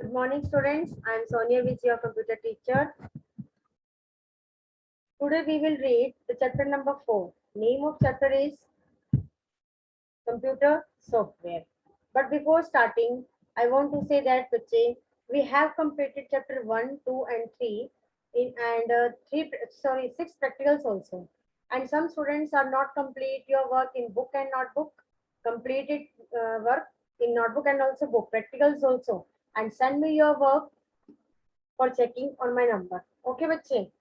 Good morning, students. I am Sonia Vij, your computer teacher. Today we will read the chapter number 4. Name of chapter is Computer Software. But before starting, I want to say that we have completed chapter 1, 2, and 3 and 6 practicals also. And some students are not complete your work in book and notebook, completed work in notebook and also book practicals also, and send me your work for checking on my number. Okay, bache.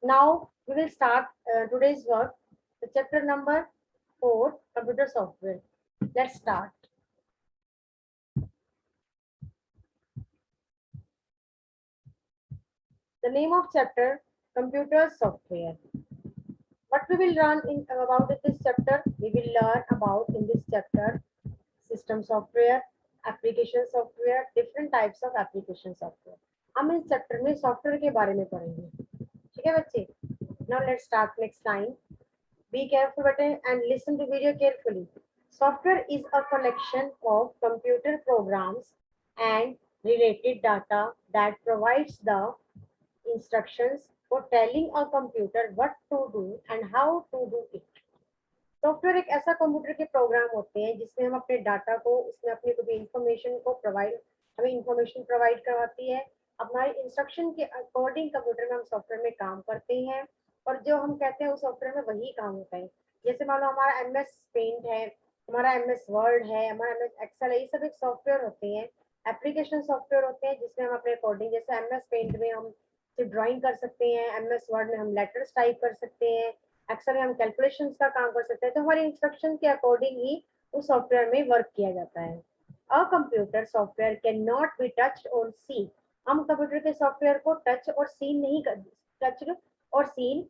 Now we will start today's work, the chapter number 4, computer software. Let's start. The name of chapter, computer software. What we will learn about in this chapter, we will learn about in this chapter system software, application software, different types of application software. हम इस chapter में software के बारे में पढ़ेंगे. ठीक है बच्चे. Now let's start next line. Be careful button and listen to video carefully. Software is a collection of computer programs and related data that provides the instructions for telling a computer what to do and how to do it. Software एक ऐसा computer के programme होते हैं जिसमें हम अपने data को उसमें अपनी कोई इंफॉर्मेशन को हमें इंफॉर्मेशन प्रोवाइड करवाती है. हमारे इंस्ट्रक्शन के अकॉर्डिंग कंप्यूटर में हम सॉफ्टवेयर में काम करते हैं और जो हम कहते हैं उस सॉफ्टवेयर में वही काम होता है. जैसे मान लो हमारा MS पेंट है, हमारा MS वर्ड है, हमारा MS एक्सेल है, ये सब एक सॉफ्टवेयर होते हैं, एप्लीकेशन सॉफ्टवेयर होते हैं जिसमें हम अपने अकॉर्डिंग जैसे MS पेंट में हम ड्राइंग कर सकते हैं, MS वर्ड में हम लेटर्स टाइप कर सकते हैं, एक्सेल में हम कैलकुलेशंस का काम कर सकते हैं. तो हमारे इंस्ट्रक्शन के अकॉर्डिंग ही उस सॉफ्टवेयर में वर्क किया जाता है. A computer software can not be touched और सीन. हम कंप्यूटर के सॉफ्टवेयर को टच और सीन नहीं कर टच और सीन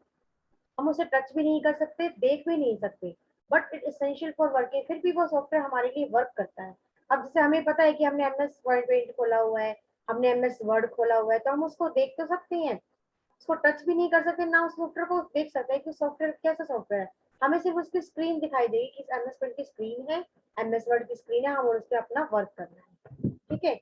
हम उसे टच भी नहीं कर सकते, देख भी नहीं सकते, but it essential for working. फिर भी वो सॉफ्टवेयर हमारे लिए वर्क करता है. अब जैसे हमें पता है कि हमने MS वर्ड पेंट खोला हुआ है, हमने MS वर्ड खोला हुआ है, तो हम उसको देख तो सकते हैं, उसको टच भी नहीं कर सकते, ना उस सॉफ्टवेयर को देख सकते हैं कि सॉफ्टवेयर कैसा सॉफ्टवेयर है. हमें सिर्फ उसकी स्क्रीन दिखाई देगी कि MS पेंट की स्क्रीन है, MS वर्ड की स्क्रीन है, हम उस पर अपना वर्क करना है. ठीक है.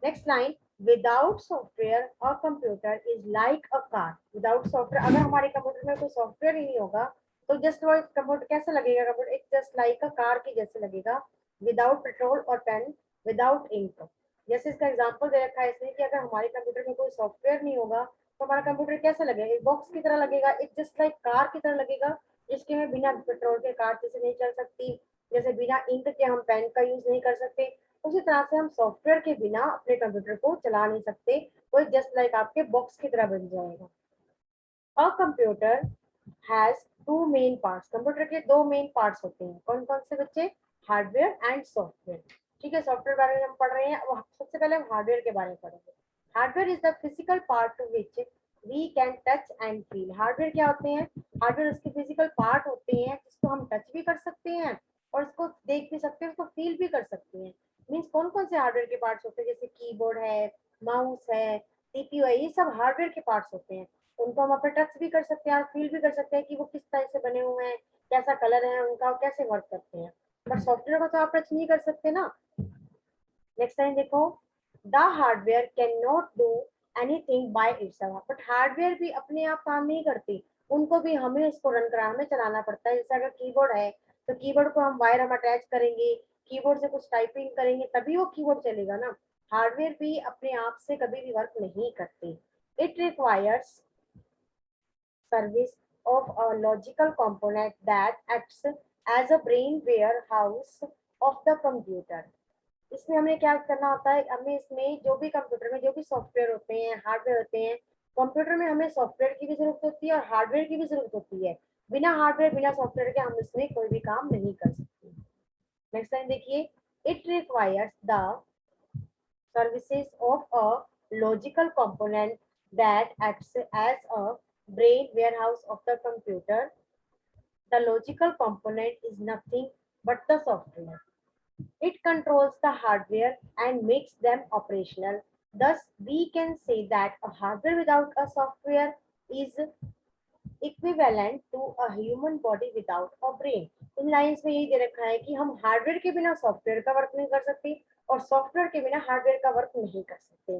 Next line. विदाउट सॉफ्टवेयर और computer is like a car. Without software, अगर हमारे कंप्यूटर में कोई सॉफ्टवेयर ही नहीं होगा तो जस्ट वो कंप्यूटर कैसा लगेगा, कंप्यूटर एक जस्ट लाइक अ कार के जैसे लगेगा. विदाउट पेट्रोल और पेन, विदाउट इंक. जैसे इसका एग्जांपल दे रखा है इसमें कि अगर हमारे कंप्यूटर में कोई सॉफ्टवेयर नहीं होगा तो हमारा कंप्यूटर कैसा लगेगा, एक बॉक्स की तरह लगेगा, एक जस्ट लाइक कार की तरह लगेगा, जिसके में बिना पेट्रोल के कार जैसे नहीं चल सकती, जैसे बिना इंक के हम पेन का यूज नहीं कर सकते, उसी तरह से हम सॉफ्टवेयर के बिना अपने कंप्यूटर को चला नहीं सकते. वो जस्ट लाइक आपके बॉक्स की तरह बन जाएगा. A computer has two main parts. Computer के दो मेन पार्ट्स होते हैं. कौन कौन से बच्चे? Hardware and software. ठीक है. सॉफ्टवेयर बारे में हम पढ़ रहे हैं, अब सबसे पहले हम हार्डवेयर के बारे में पढ़ेंगे. Hardware is the physical part to which we can touch and feel. Hardware क्या होते हैं? हार्डवेयर उसके फिजिकल पार्ट होते हैं जिसको हम टच भी कर सकते हैं और उसको देख भी सकते हैं, उसको फील भी कर सकते हैं. मीन्स कौन कौन से हार्डवेयर के पार्ट्स होते हैं? जैसे कीबोर्ड है, माउस है, CPU है, ये सब हार्डवेयर के पार्ट्स होते हैं. उनको हम अपने टच भी कर सकते हैं और फील भी कर सकते हैं कि वो किस तरह से बने हुए हैं, कैसा कलर है उनका, कैसे वर्क करते हैं. बट सॉफ्टवेयर को तो आप टच नहीं कर सकते ना. नेक्स्ट लाइन देखो. The hardware can not do anything by itself. But hardware भी अपने आप काम नहीं करती, उनको भी हमें इसको रन करा हमें चलाना पड़ता है. जैसे अगर कीबोर्ड है तो कीबोर्ड को हम वायर हम अटैच करेंगे, कीबोर्ड से कुछ टाइपिंग करेंगे तभी वो कीबोर्ड चलेगा ना. हार्डवेयर भी अपने आप से कभी भी वर्क नहीं करते. It requires service of a logical component that acts as a brain warehouse of the computer. इसमें हमें क्या करना होता है, हमें इसमें जो भी कंप्यूटर में जो भी सॉफ्टवेयर होते हैं, हार्डवेयर होते हैं, कंप्यूटर में हमें सॉफ्टवेयर की भी जरूरत होती है और हार्डवेयर की भी जरूरत होती है. बिना हार्डवेयर बिना सॉफ्टवेयर के हम इसमें कोई भी काम नहीं कर सकते. नेक्स्ट लाइन देखिए. It requires the services of a logical component that acts as a brain warehouse of the computer. The logical component is nothing but the software. It controls the hardware and makes them operational. Thus, we can say that a hardware without a software is equivalent to a human body without a brain. In lines में यही दे रखा है कि हम hardware के बिना software का work नहीं कर सकते और सॉफ्टवेयर के बिना हार्डवेयर का वर्क नहीं कर सकते।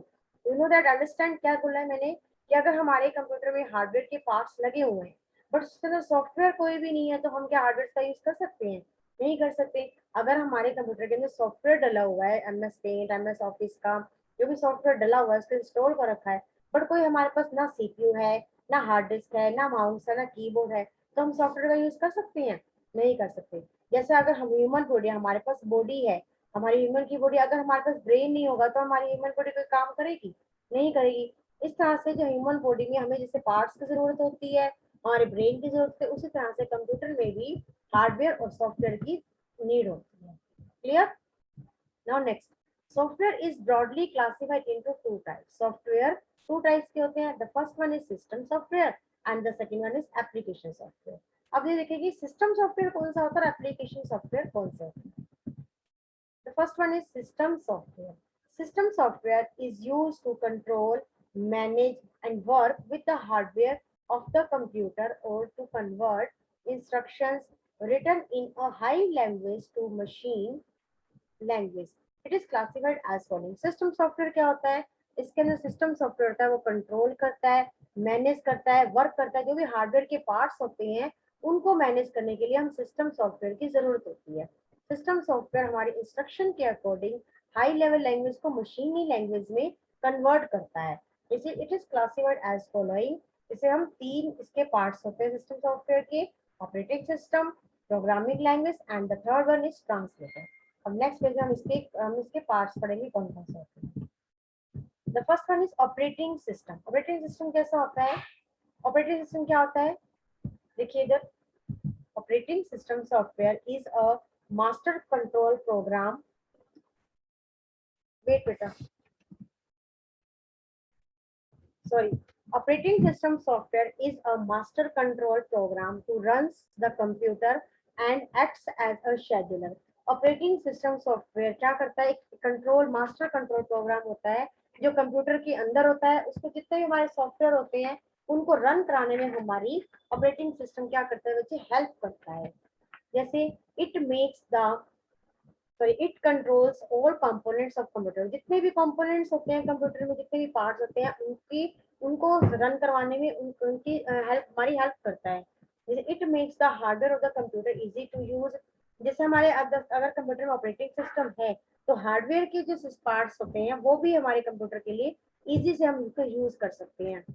यू नो दैट, अंडरस्टैंड क्या बोला है मैंने, कि अगर हमारे कंप्यूटर में हार्डवेयर के पार्ट्स लगे हुए हैं बट उसके अंदर सॉफ्टवेयर कोई भी नहीं है, तो हम क्या हार्डवेयर का यूज कर सकते हैं? नहीं कर सकते। अगर हमारे कंप्यूटर के अंदर सॉफ्टवेयर डला हुआ है, MS पेंट, MS ऑफिस का जो भी सॉफ्टवेयर डला हुआ है उसको इंस्टॉल कर रखा है, बट कोई हमारे पास ना CPU है, ना हार्ड डिस्क है, ना माउस है, ना कीबोर्ड है, तो हम सॉफ्टवेयर का यूज कर सकते हैं? नहीं कर सकते। जैसे अगर हम ह्यूमन बॉडी, हमारे पास बॉडी है, हमारी ह्यूमन की बॉडी, अगर हमारे पास ब्रेन नहीं होगा तो हमारी ह्यूमन बॉडी कोई काम करेगी? नहीं करेगी। इस तरह से जो ह्यूमन बॉडी में हमें जैसे पार्ट्स की जरूरत होती है, हमारे ब्रेन की जरूरत है, उसी तरह से कंप्यूटर में भी हार्डवेयर और सॉफ्टवेयर की नीड होती है। Clear? Now next, software is broadly classified into two types. Software two types के होते हैं। The first one is system software and the second one is application software. अब ये देखिए सिस्टम सॉफ्टवेयर कौन सा होता है, एप्लीकेशन सॉफ्टवेयर कौन सा होता है। The first one is system software. System software is used to control, manage, and work with the hardware of the computer or to convert instructions written in a high language to machine language. It is classified as following. System software क्या होता है? इसके अंदर system software होता है, वो control करता है, मैनेज करता है, वर्क करता है। जो भी हार्डवेयर के पार्ट्स होते हैं उनको मैनेज करने के लिए हम सिस्टम सॉफ्टवेयर की जरूरत होती है। सिस्टम सॉफ्टवेयर हमारी इंस्ट्रक्शन के अकॉर्डिंग हाई लेवल लैंग्वेज को मशीनी लैंग्वेज में कन्वर्ट करता है। इसे it is classified as following. इसे हम तीन इसके पार्ट्स होते हैं सिस्टम सॉफ्टवेयर के: operating system, programming language and the third one is translator. अब नेक्स्ट पेज हम इसके पार्ट्स पढ़ेंगे कौन कौन से होते हैं। The first one is operating system. Operating system कैसा होता है? ऑपरेटिंग सिस्टम क्या होता है? देखिए इधर, operating system software is a master control program. Wait बेटा, sorry, operating system software is a master control program to runs the computer and acts as a scheduler. Operating system software क्या करता है? एक कंट्रोल, मास्टर कंट्रोल प्रोग्राम होता है जो computer के अंदर होता है। उसको जितने भी हमारे सॉफ्टवेयर होते हैं उनको रन कराने में हमारी ऑपरेटिंग सिस्टम क्या करता है बच्चे? हेल्प करता है। जैसे it makes the sorry it controls all components of computer. जितने भी कंपोनेंट्स होते हैं कंप्यूटर में, जितने भी पार्ट्स होते हैं उनकी उनको रन करवाने में उनकी हेल्प, हमारी हेल्प करता है। जैसे it makes the hardware of the computer easy to use. जैसे हमारे अगर कंप्यूटर में ऑपरेटिंग सिस्टम है तो हार्डवेयर के जो पार्ट्स होते हैं वो भी हमारे कंप्यूटर के लिए इजी से हम उनको यूज कर सकते हैं।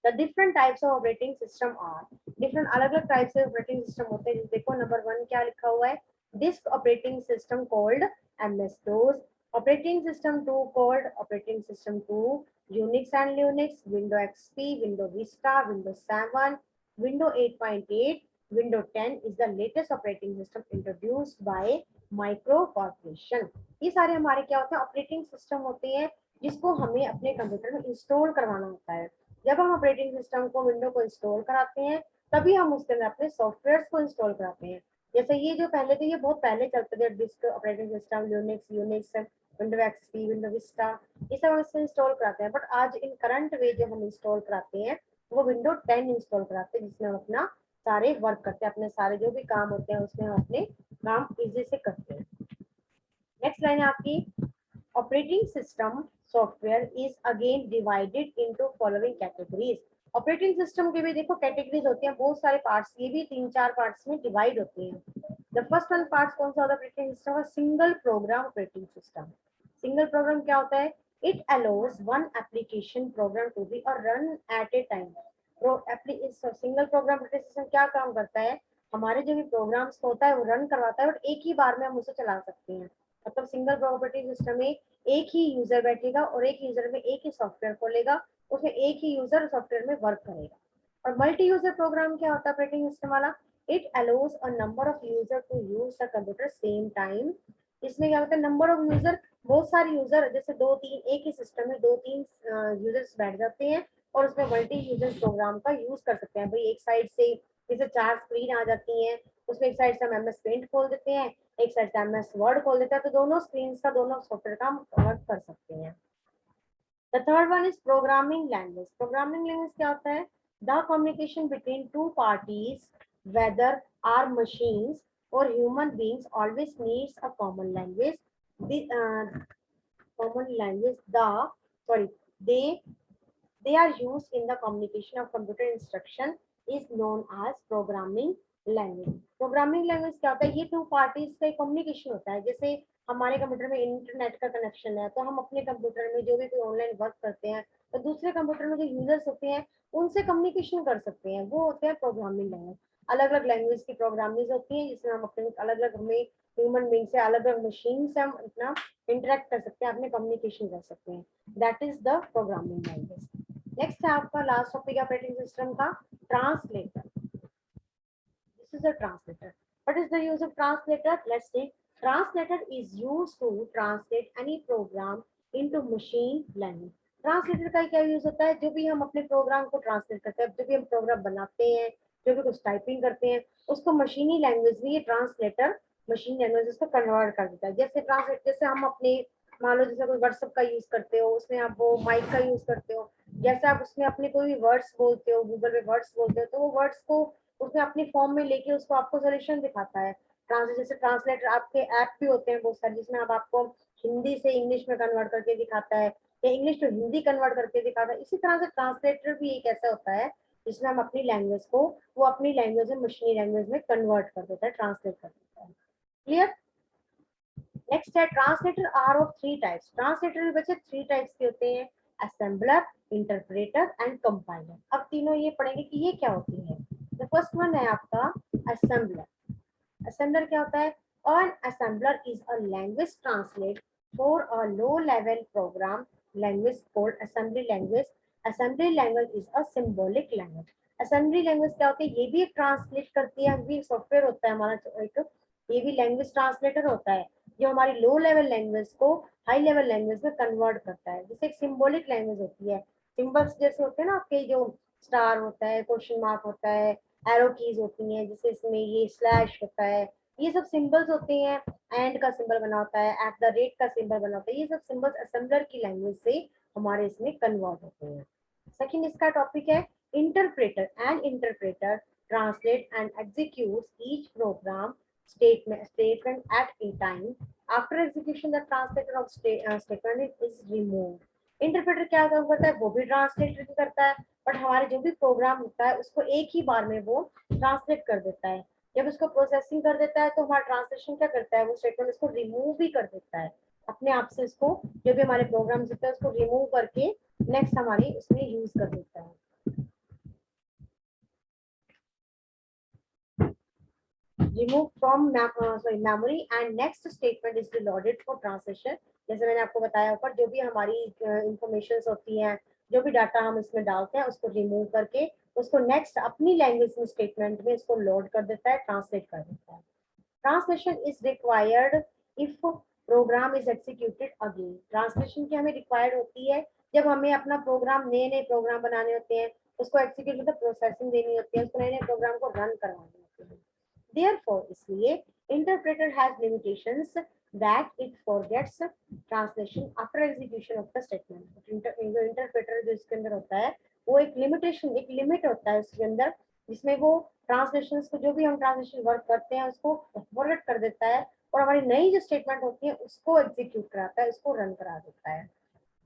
The different types of operating system are different, अलग अलग टाइप से ऑपरेटिंग सिस्टम होते हैं। देखो नंबर 1 क्या लिखा हुआ है? Disk operating system called MS-DOS, operating system 2 called operating system 2, Unix and Linux, Windows XP, Windows Vista, Windows 7, Windows 8.8, Windows 10 is the latest operating system introduced by Micro Corporation। ये सारे हमारे क्या होते हैं? ऑपरेटिंग सिस्टम होते हैं जिसको हमें अपने कंप्यूटर में इंस्टॉल करवाना होता है। जब हम ऑपरेटिंग सिस्टम को, विंडो को इंस्टॉल कराते हैं तभी हम उसके अंदर अपने सॉफ्टवेयर को इंस्टॉल कराते हैं। जैसे ये जो पहले थे, ये बहुत पहले चलते थे, disk operating system, Unix, window XP, window Vista, ये सब हम इससे इंस्टॉल कराते हैं। बट आज इन करंट वे जो हम इंस्टॉल कराते हैं वो विंडो 10 इंस्टॉल कराते हैं, जिसमें हम अपना सारे वर्क करते हैं, अपने सारे जो भी काम होते हैं उसमें हम अपने काम इजी से करते हैं। नेक्स्ट लाइन है आपकी, operating system software is again divided into following categories। Operating system के भी देखो कैटेगरीज होती हैं, बहुत सारे पार्ट्स, ये भी 3-4 पार्ट्स में डिवाइड होते हैं। द फर्स्ट वन पार्ट कौन सा होता है ऑपरेटिंग सिस्टम का? Single program operating system. Single program क्या होता है? It allows one application program to be और run at a time. Single program operating system क्या काम करता है? हमारे जो भी प्रोग्राम्स होता है वो रन करवाता है, बट एक ही बार में हम उसे चला सकते हैं। मतलब सिंगल ऑपरेटिंग सिस्टम में एक ही यूजर बैठेगा और एक यूजर में एक ही सॉफ्टवेयर खोलेगा, उसमें एक ही यूजर सॉफ्टवेयर में वर्क करेगा। और मल्टी यूजर प्रोग्राम क्या होता है ऑपरेटिंग सिस्टम वाला? It allows a number of user to use the computer same time. इसमें क्या होता है? नंबर ऑफ यूजर, बहुत सारे यूजर, जैसे 2-3 एक ही सिस्टम में 2-3 यूजर्स बैठ जाते हैं और उसमें मल्टी यूजर प्रोग्राम का यूज कर सकते हैं। भाई एक साइड से जैसे 4 स्क्रीन आ जाती हैं, उसमें एक साइड से हम MS पेंट खोल देते हैं, एक साइड से MS वर्ड खोल देता है, तो दोनों स्क्रीन का दोनों सॉफ्टवेयर का हम वर्क कर सकते हैं। The third one is programming language. Programming language क्या होता है? The communication between two parties whether are machines और human beings always needs a common language common language, they are used in the communication of computer instruction is known as programming language. Programming language क्या होता है? ये to parties का communication होता है। जैसे हमारे कंप्यूटर में इंटरनेट का कनेक्शन है, तो हम अपने कंप्यूटर में जो भी कोई ऑनलाइन वर्क करते हैं, तो दूसरे कंप्यूटर में जो यूजर्स होते हैं उनसे कम्युनिकेशन कर सकते हैं, वो होते हैं प्रोग्रामिंग लैंग्वेज। अलग अलग लैंग्वेज की प्रोग्रामिंग होती है, जिसमें हम अपने अलग अलग हमें ह्यूमन बींग से, अलग अलग मशीन से हम अपना इंटरेक्ट कर सकते हैं, अपने कम्युनिकेशन कर सकते हैं। That is the programming language. Next है आपका लास्ट टॉपिक ऑपरेटिंग सिस्टम का, translator. This is a translator. What is the use of translator? Let's see. Translator is used to translate any program into machine language. Translator का क्या use होता है? जो भी हम अपने प्रोग्राम को ट्रांसलेट करते हैं, जो भी हम प्रोग्राम बनाते हैं, जो भी कुछ टाइपिंग करते हैं, उसको मशीनी लैंग्वेज में ये ट्रांसलेटर मशीन लैंग्वेज उसको कन्वर्ट कर देता है। जैसे ट्रांसलेट, जैसे हम अपने मान लो जैसे कोई व्हाट्सएप का यूज करते हो, उसमें आप वो माइक का यूज करते हो, जैसे आप उसमें अपने कोई भी वर्ड्स बोलते हो, गूगल पे वर्ड्स बोलते हो, तो वो वर्ड्स को उसमें अपनी फॉर्म में लेके उसको आपको सोल्यूशन दिखाता है। ट्रांसलेट, जैसे ट्रांसलेटर आपके ऐप भी होते हैं बहुत सारे, जिसमें आप आपको हिंदी से इंग्लिश में कन्वर्ट करके दिखाता है, या इंग्लिश टू हिंदी कन्वर्ट करके दिखाता है। इसी तरह से ट्रांसलेटर भी एक ऐसा होता है जिसमें हम अपनी लैंग्वेज को वो अपनी लैंग्वेज में मशीनी लैंग्वेज में कन्वर्ट कर देता है, ट्रांसलेट कर देता है। क्लियर? नेक्स्ट है translator are of three types. Translator भी बच्चे थ्री टाइप्स के होते हैं, असेंबलर, इंटरप्रेटर एंड कंपाइलर। अब तीनों ये पढ़ेंगे कि ये क्या होती है। द फर्स्ट वन है आपका असेंबलर। असेंबलर क्या होता है? An assembler is a language translate for a low-level program language called assembly language. Assembly language is a symbolic language. Assembly language क्या होती है? ये भी ट्रांसलेट करती है, भी सॉफ्टवेयर होता है हमारा एक, ये भी लैंग्वेज ट्रांसलेटर होता है जो हमारी लो लेवल लैंग्वेज को हाई लेवल लैंग्वेज में कन्वर्ट करता है। जैसे एक सिंबॉलिक लैंग्वेज होती है, सिंबल्स जैसे होते हैं ना आपके, जो स्टार होता है, क्वेश्चन मार्क होता है, एरो कीज होती हैं, जैसे इसमें ये स्लैश होता है, ये सब सिंबल्स होते हैं। एंड का सिंबल बना होता है, एट द रेट का सिंबल बना होता है, ये सब सिंबल्स असेंबलर की लैंग्वेज से हमारे इसमें कन्वर्ट होते हैं। सेकंड इसका टॉपिक है interpreter. And interpreter translate and execute each program statement at a time. After execution, the translator of statement is removed. Interpreter क्या काम करता है? वो भी ट्रांसलेटर भी करता है, बट हमारे जो भी प्रोग्राम होता है उसको एक ही बार में वो ट्रांसलेट कर देता है। जब उसको प्रोसेसिंग कर देता है तो हमारा ट्रांसलेशन क्या करता है? वो स्टेटमेंट उसको रिमूव भी कर देता है अपने आप से, उसको जो भी हमारे प्रोग्राम होते हैं उसको रिमूव करके नेक्स्ट हमारी उसमें यूज कर देता है। remove from memory and next statement is reloaded for translation. जैसे मैंने आपको बताया ऊपर, जो भी हमारी इंफॉर्मेशन होती हैं, जो भी डाटा हम इसमें डालते हैं, उसको रिमूव करके उसको नेक्स्ट अपनी लैंग्वेज में स्टेटमेंट में इसको लोड कर देता है, ट्रांसलेट कर देता है। Translation is required if program is executed again. Translation की हमें रिक्वायर्ड होती है जब हमें अपना प्रोग्राम, नए नए प्रोग्राम बनाने होते हैं, उसको एग्जीक्यूट मतलब प्रोसेसिंग देनी होती है, उसको नए नए प्रोग्राम को रन करवाने होते हैं। Therefore, इसलिए interpreter has limitations that it forgets translation after execution of the statement. Interpreter जो इसके अंदर होता है वो एक लिमिटेशन, एक लिमिट होता है उसके अंदर, जिसमें वो ट्रांसलेशन को, जो भी हम ट्रांसलेशन वर्क करते हैं उसको फॉरवर्ड कर देता है और हमारी नई जो स्टेटमेंट होती है उसको एग्जीक्यूट कराता है, उसको रन करा देता है।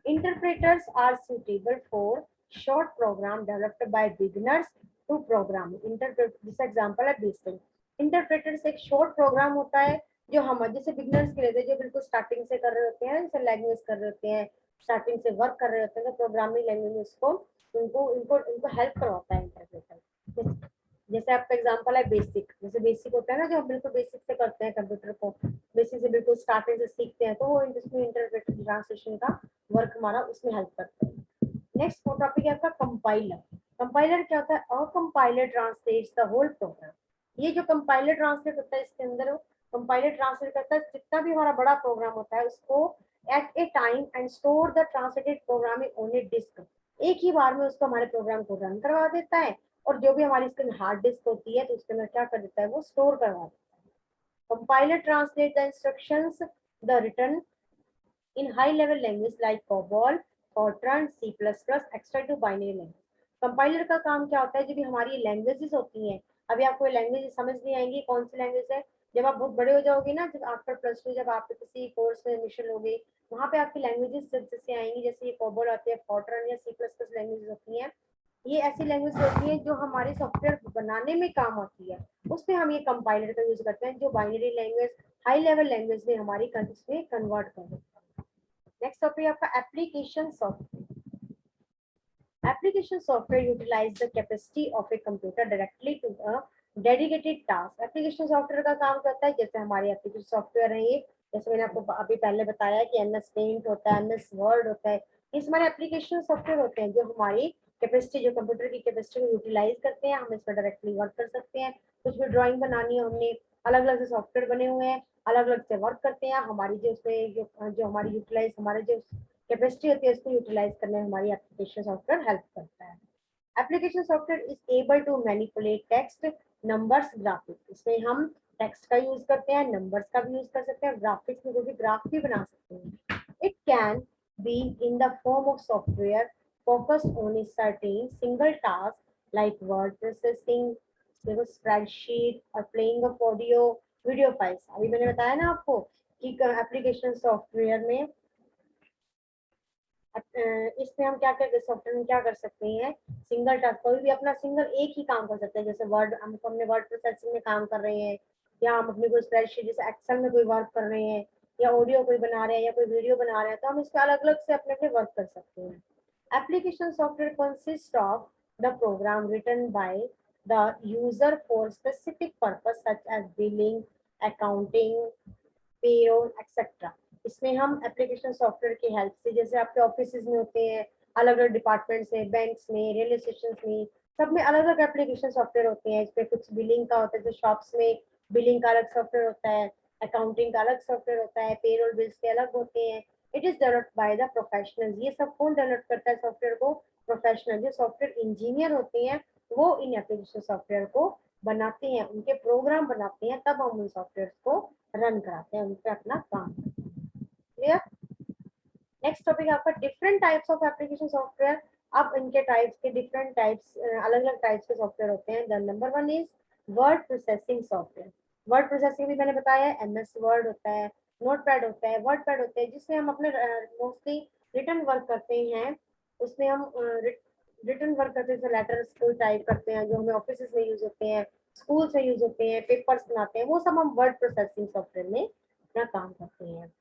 Interpreters are suitable for short program developed by beginners to programming. This example है बेसिक। इंटरप्रेटर्स एक शॉर्ट प्रोग्राम होता है जो हम जैसे बिगिनर्स के लिए, जो बिल्कुल स्टार्टिंग से कर रहे होते हैं, जैसे लैंग्वेज कर रहे होते हैं, स्टार्टिंग से वर्क कर रहे होते हैं, तो प्रोग्रामिंग लैंग्वेज में उसको उनको इनको इनको हेल्प करवाता है इंटरप्रेटर। जैसे आपका एग्जांपल है बेसिक। जैसे बेसिक होता है ना, जो हम बिल्कुल बेसिक से करते हैं कंप्यूटर को, बेसिक से बिल्कुल स्टार्टिंग से सीखते हैं, तो वो इसमें इंटरप्रेटर ट्रांसलेशन का वर्क हमारा उसमें हेल्प करते हैं। नेक्स्ट टॉपिक है आपका कंपाइलर। कंपाइलर क्या होता है? A compiler translates the whole program. ये जो कंपाइलर ट्रांसलेट होता है, इसके अंदर कंपाइलर ट्रांसलेट करता है जितना भी हमारा बड़ा प्रोग्राम होता है उसको at a time and store the translated program in only disk. एक ही बार में उसको हमारे प्रोग्राम को रन करवा देता है, और जो भी हमारी इसके हार्ड डिस्क होती है तो उसके अंदर क्या कर देता है? वो स्टोर करवा देता है। Compiler translate the instructions the return in high level language like COBOL, Fortran, C++, extra to binary language. Compiler का काम क्या होता है? जो भी हमारी लैंग्वेजेस होती हैं, अभी आपको लैंग्वेज समझ नहीं आएंगी कौन सी लैंग्वेज है, जब आप बहुत बड़े हो जाओगे ना, जब आफ्टर प्लस टू, जब आप किसी कोर्स में एडमिशन लोगे, वहाँ पे आपकी लैंग्वेजेस जैसे आएंगी, जैसे ये कोबोल आती है, फॉर्ट्रन या सी प्लस प्लस लैंग्वेजेस होती हैं। ये ऐसी लैंग्वेज होती है जो हमारे सॉफ्टवेयर बनाने में काम आती है। उसमें हम ये कंपाइलर का यूज करते हैं, जो binary language high level language में हमारी में कन्वर्ट कर देता है। नेक्स्ट टॉपिक आपका application software. Application software utilize the capacity of a computer directly to a dedicated task. Application software का काम करता है, जैसे हमारे एप्लीकेशन सॉफ्टवेयर है ये, जैसे मैंने आपको अभी पहले बताया कि MS पेंट होता है, MS वर्ड होता है, ये हमारे एप्लीकेशन सॉफ्टवेयर होते हैं जो हमारी कैपेसिटी, जो कंप्यूटर की कैपेसिटी को यूटिलाइज करते हैं। हम इस पर डायरेक्टली वर्क कर सकते हैं। कुछ भी ड्राइंग बनानी है हमने, अलग अलग से सॉफ्टवेयर बने हुए हैं, अलग अलग से वर्क करते हैं। हमारी जो उसमें जो हमारी यूटिलाइज, हमारे जो कैपेसिटी होती है उसको यूटिलाइज करने में हमारी एप्लीकेशन सॉफ्टवेयर हेल्प करता है। Application software is able to manipulate text, numbers, graphics. इसमें हम टेक्स्ट का यूज करते हैं, नंबर्स का भी यूज कर सकते हैं, ग्राफिक्स में कोई भी ग्राफ भी बना सकते हैं। It can be in the form of software focused on a certain single task like word processing, spreadsheet और playing of audio video files। अभी मैंने बताया ना आपको कि एप्लीकेशन सॉफ्टवेयर में इसमें हम क्या कर सॉफ्टवेयर में क्या कर सकते हैं, सिंगल टास्क, कोई भी अपना सिंगल एक ही काम कर सकते हैं। जैसे वर्ड, हम अपने वर्ड प्रोसेसिंग में काम कर रहे हैं, या हम अपनी कोई स्प्रेडशीट जैसे एक्सेल में कोई वर्क कर रहे हैं, या ऑडियो कोई बना रहे हैं, या कोई वीडियो बना रहे हैं, तो हम इस पर अलग अलग से अपने अपने वर्क कर सकते हैं। Application software consist of the program written by the user for specific purpose such as billing, accounting, payroll etcetera. इसमें हम एप्लीकेशन सॉफ्टवेयर की हेल्प से, जैसे आपके ऑफिस में होते हैं अलग अलग डिपार्टमेंट्स में, बैंक्स में, रेलवे स्टेशन में, सब में अलग अलग एप्लीकेशन सॉफ्टवेयर होते हैं। इसमें कुछ बिलिंग का होता है, जैसे शॉप्स में बिलिंग का अलग सॉफ्टवेयर होता है, अकाउंटिंग का अलग सॉफ्टवेयर होता है, पेरोल बिल्स के अलग होते हैं। It is developed by the professionals. ये सब कौन डेवलप करता है सॉफ्टवेयर को? प्रोफेशनल, जो सॉफ्टवेयर इंजीनियर होते हैं वो इन एप्लीकेशन सॉफ्टवेयर को बनाते हैं, उनके प्रोग्राम बनाते हैं, तब हम उन सॉफ्टवेयर को रन कराते हैं, उन पर अपना काम करते हैं। क्लियर? नेक्स्ट टॉपिक आपका different types of application software. अब इनके टाइप्स के डिफरेंट टाइप्स, अलग अलग टाइप्स के सॉफ्टवेयर होते हैं। The number one is word processing software. Word processing भी मैंने बताया है, MS वर्ड होता है, नोटपैड होता है, वर्ड पैड होता है, जिसमें हम अपने मोस्टली रिटर्न वर्क करते हैं। उसमें हम रिटर्न वर्क करते हैं, लेटर्स को टाइप करते हैं, जो हमें ऑफिस में यूज होते हैं, स्कूल में यूज होते हैं, पेपर्स बनाते हैं, वो सब हम वर्ड प्रोसेसिंग सॉफ्टवेयर में अपना काम करते हैं।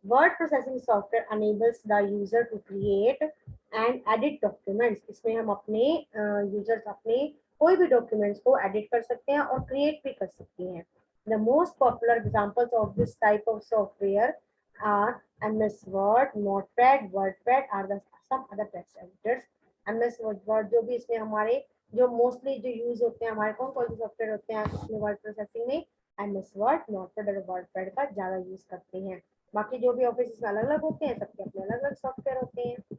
Word processing software enables the user to create and edit documents। इसमें हम अपने यूजर्स अपने कोई भी डॉक्यूमेंट्स को एडिट कर सकते हैं और क्रिएट भी कर सकते हैं। The most popular examples of this type of software are MS Word, Notepad, WordPad are the some other text editors। MS Word जो भी इसमें हमारे जो मोस्टली जो यूज होते हैं, हमारे कौन कौन से सॉफ्टवेयर होते हैं इसमें वर्ड प्रोसेसिंग में, MS Word, Notepad और WordPad का ज्यादा यूज करते हैं। बाकी जो भी ऑफिस में अलग अलग होते हैं, सबके अपने अलग अलग सॉफ्टवेयर होते हैं।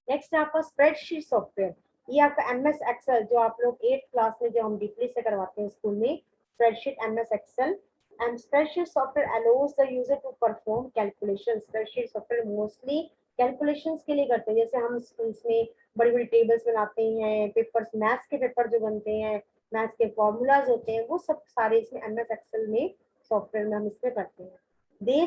नेक्स्ट है आपका स्प्रेडशीट सॉफ्टवेयर। ये आपका MS एक्सेल, जो आप लोग 8th क्लास में जो हम डीपली से करवाते हैं स्कूल में, spreadsheet MS Excel. And spreadsheet software allows the user to perform calculation. Spreadsheet software mostly calculations के लिए करते हैं, जैसे हम स्कूल्स में बड़ी बड़ी टेबल्स बनाते हैं, पेपर्स, मैथ्स के पेपर जो बनते हैं, मैथ्स के फॉर्मूलाज होते हैं, वो सब सारे इसमें MS एक्सेल में सॉफ्टवेयर में हम इसमें करते हैं। They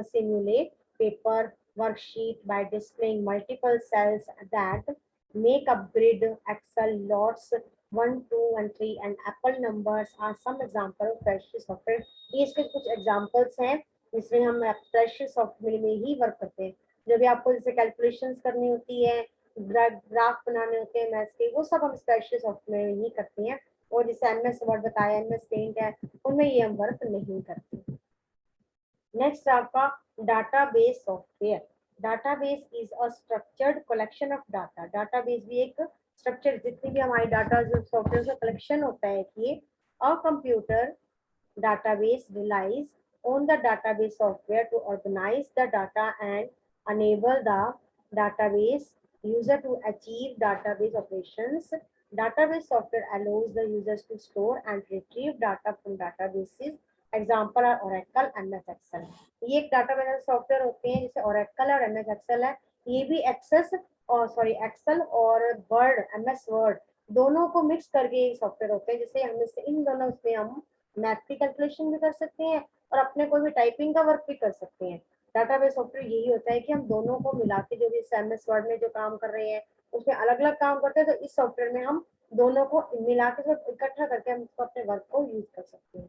simulate paper worksheet by displaying multiple cells that make up grid. Excel lots 1, 2 and 3 and Apple numbers are some example of spreadsheet software। ये इसके कुछ एग्जांपल्स हैं जिसमें हम स्प्रेडशीट सॉफ्टवेयर में ही वर्क करते हैं। जब भी आपको जैसे कैलकुलेशंस करनी होती है, ग्राफ बनाने होते हैं मैथ्स के, वो सब हम स्प्रेडशीट सॉफ्टवेयर में ही करते हैं। और जैसे MS वर्ड बताया, MS पेंट है, उनमें ये हम वर्क नहीं करते। नेक्स्ट आपका database software. Database is a structured collection of data. Database भी एक स्ट्रक्चर, जितनी भी हमारी डाटा जो सॉफ्टवेयर का कलेक्शन होता है, कि a computer database relies on the database software to organize the data and enable the database user to achieve database operations. Database software allows the users to store and retrieve data from databases। Example है Oracle, MS Excel। ये एक database software होते हैं, जैसे Oracle और MS Excel है। ये भी एक्सेल और वर्ड, MS वर्ड दोनों को मिक्स करके सॉफ्टवेयर होते हैं, जैसे हम इन दोनों में हम मैथ की कैलकुलेशन भी कर सकते हैं और अपने कोई भी टाइपिंग का वर्क भी कर सकते हैं। डाटाबेस सॉफ्टवेयर यही होता है कि हम दोनों को मिला के जो भी एमएस वर्ड में जो काम कर रहे हैं उसमें अलग अलग काम करते हैं, तो इस सॉफ्टवेयर में हम दोनों को मिला के सब इकट्ठा करके हम उसको अपने वर्क को यूज कर सकते हैं।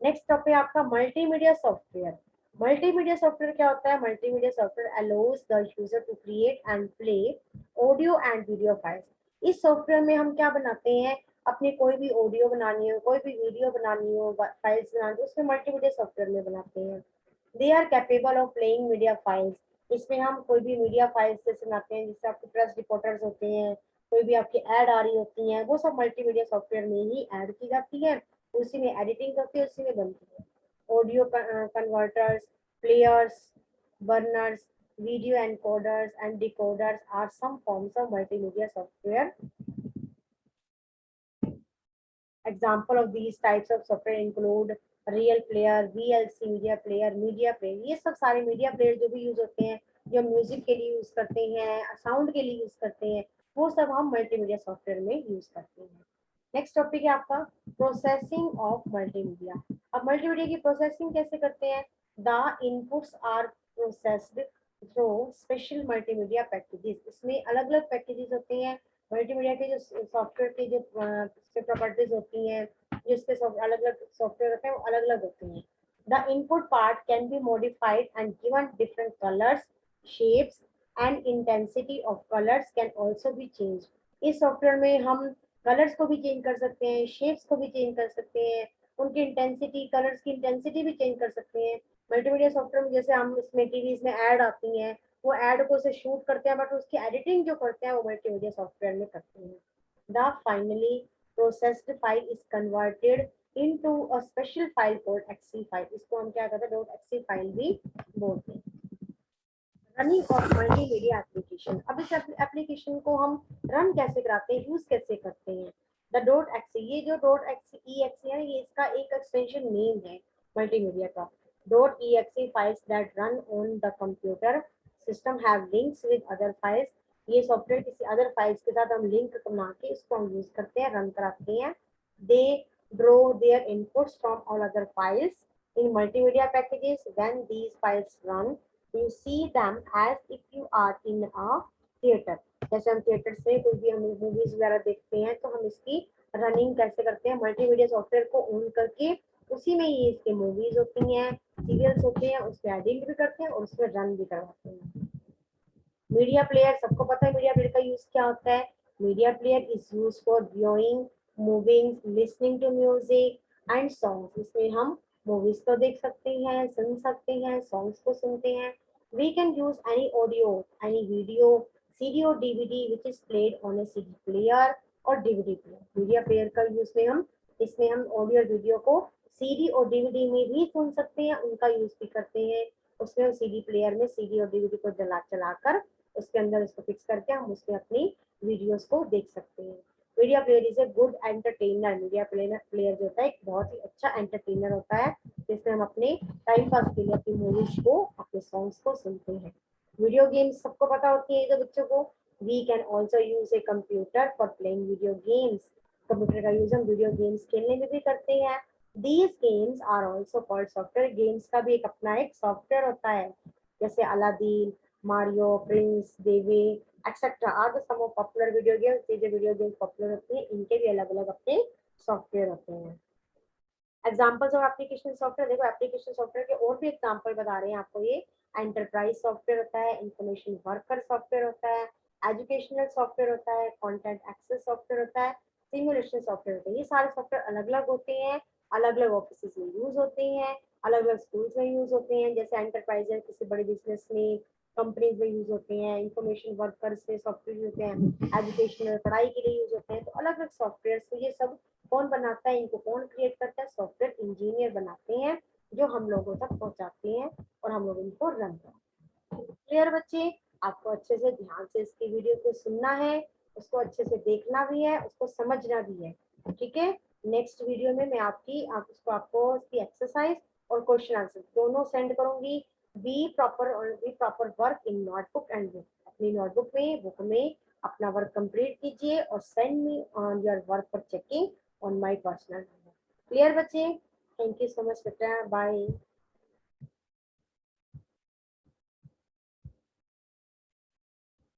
नेक्स्ट टॉपिक आपका मल्टीमीडिया सॉफ्टवेयर। मल्टीमीडिया सॉफ्टवेयर क्या होता है? Multimedia software allows the user to create and play audio and video files. इस सॉफ्टवेयर में हम क्या बनाते हैं, अपनी कोई भी ऑडियो बनानी हो, कोई भी वीडियो बनानी हो, फाइल्स बनानी हो, उसमें मल्टीमीडिया सॉफ्टवेयर में बनाते हैं। They are capable of playing media files. इसमें हम कोई भी मीडिया फाइल्स जैसे बनाते हैं, जिससे आपके प्रेस रिपोर्टर्स होते हैं, कोई भी आपकी ऐड आ रही होती है, वो सब मल्टीमीडिया सॉफ्टवेयर में ही ऐड की जाती है, उसी में एडिटिंग करती है, उसी में बनती है। Audio converters, players, burners, video encoders and decoders are some forms of multimedia software. Example of these types of software include real player, VLC media player। ये सब सारे मीडिया प्लेयर जो भी यूज होते हैं, जो म्यूजिक के लिए यूज करते हैं, साउंड के लिए यूज करते हैं, वो सब हम मल्टीमीडिया सॉफ्टवेयर में यूज करते हैं। नेक्स्ट टॉपिक है आपका प्रोसेसिंग ऑफ मल्टीमीडिया। अब मल्टीमीडिया की प्रोसेसिंग कैसे करते हैं? The inputs are processed through special multimedia packages. इसमें अलग अलग पैकेजेस होते हैं मल्टीमीडिया के, जो सॉफ्टवेयर के जो प्रॉपर्टीज होती हैं, जो इसके अलग अलग सॉफ्टवेयर होते हैं वो अलग अलग होते हैं। The input part can be modified and given different colours, shapes and intensity of colours can also be change. इस सॉफ्टवेयर में हम कलर्स को भी चेंज कर सकते हैं, शेप्स को भी चेंज कर सकते हैं, उनकी इंटेंसिटी, कलर्स की इंटेंसिटी भी चेंज कर सकते हैं। मल्टीमीडिया सॉफ्टवेयर में जैसे हम इसमें टीवीज में ऐड आती हैं, वो ऐड को से शूट करते हैं, बट उसकी एडिटिंग जो करते हैं वो मल्टीमीडिया सॉफ्टवेयर में करते हैं। The finally processed file is converted into a special file called exe file. इसको हम क्या कहते हैं, डॉट एक्सी फाइल भी बोलते हैं। Running of multimedia application. अब इस एप्लीकेशन को हम रन कैसे कराते हैं, यूज कैसे करते हैं? द डॉट एक्सी, ये जो डॉट एक्सी ई एक्सी है, ये इसका एक एक्सटेंशन नेम है मल्टीमीडिया का। Dot E exe files that run on the computer system have links with other files. ये सॉफ्टवेयर किसी अदर फाइल्स के साथ हम लिंक बना के इसको हम यूज करते हैं, रन कराते हैं। दे draw their inputs from all other files in multimedia packages. When these files run, you see them as if you are in a theater। जैसे हम थिएटर से कोई भी हम मूवीज वगैरह देखते हैं, तो हम इसकी रनिंग कैसे करते हैं, मल्टीमीडिया सॉफ्टवेयर को ऑन करके उसी में ये इसके मूवीज होती हैं, सीरियल्स होते हैं, उसमें एडिट भी करते हैं और उसमें रन भी करवाते हैं। मीडिया प्लेयर, सबको पता है मीडिया प्लेयर का यूज क्या होता है। Media player is use for viewing, moving, listening to music and songs. इसमें हम मूवीज को देख सकते हैं, सुन सकते हैं, सॉन्ग्स को सुनते हैं। We can use any audio, any video, CD और DVD which is played on a CD player और डीवीडी प्लेयर। मीडिया प्लेयर का यूज में हम इसमें हम ऑडियो और वीडियो को सीडी और डीवीडी में भी सुन सकते हैं, उनका यूज भी करते हैं। उसमें सीडी प्लेयर में सीडी और डीवीडी को चलाकर उसके अंदर इसको फिक्स करके हम उसमें अपनी वीडियोस को देख सकते हैं। Media player is a good entertainer. Media player जो होता है एक बहुत ही अच्छा एंटरटेनर होता है, जिसमें हम अपने टाइम पास के लिए अपनी मूवीज को, अपने सॉन्ग्स को सुनते हैं। वीडियो गेम्स सबको पता होती है जो बच्चों को। We can also use a computer for playing video games. Computer का यूज हम वीडियो गेम्स खेलने में भी करते हैं। These games are also called software. Games का भी एक अपना एक सॉफ्टवेयर होता है, जैसे Aladdin, Mario, Prince, Devi etcetera are the some of popular video games. ये जो वीडियो गेम्स पॉपुलर होती हैं, इनके भी अलग अलग अपने सॉफ्टवेयर होते हैं। एग्जांपल्स ऑफ एप्लीकेशन सॉफ्टवेयर, देखो एप्लीकेशन सॉफ्टवेयर के और भी एग्जांपल बता रहे हैं आपको। ये एंटरप्राइज सॉफ्टवेयर होता है, इंफॉर्मेशन वर्कर सॉफ्टवेयर होता है, एजुकेशनल सॉफ्टवेयर होता है, कंटेंट एक्सेस सॉफ्टवेयर होता है, सिमुलेशन सॉफ्टवेयर होता है। ये सारे सॉफ्टवेयर अलग अलग होते हैं, अलग अलग ऑफिस में यूज होते हैं, अलग अलग स्कूल्स में यूज होते हैं। जैसे एंटरप्राइज है, किसी बड़ी बिजनेस में, कंपनीज में यूज होते हैं। इंफॉर्मेशन वर्कर्स में सॉफ्टवेयर होते हैं, एजुकेशनल पढ़ाई के लिए यूज होते हैं। तो अलग अलग सॉफ्टवेयर, तो ये सब कौन बनाता है, इनको कौन क्रिएट करता है? सॉफ्टवेयर इंजीनियर बनाते हैं, जो हम लोगों तक पहुंचाते हैं और हम लोग इनको रन करते हैं। क्लियर बच्चे? आपको अच्छे से ध्यान से इसकी वीडियो को सुनना है, उसको अच्छे से देखना भी है, उसको समझना भी है। ठीक है, नेक्स्ट वीडियो में मैं आपको इसकी एक्सरसाइज और क्वेश्चन आंसर दोनों सेंड करूंगी। B proper work in notebook and book. अपनी नोटबुक में, बुक में अपना वर्क कंप्लीट कीजिए और send me on your work for checking on my personal number. Clear बच्चे? थैंक यू सो मच बेटा, बाय।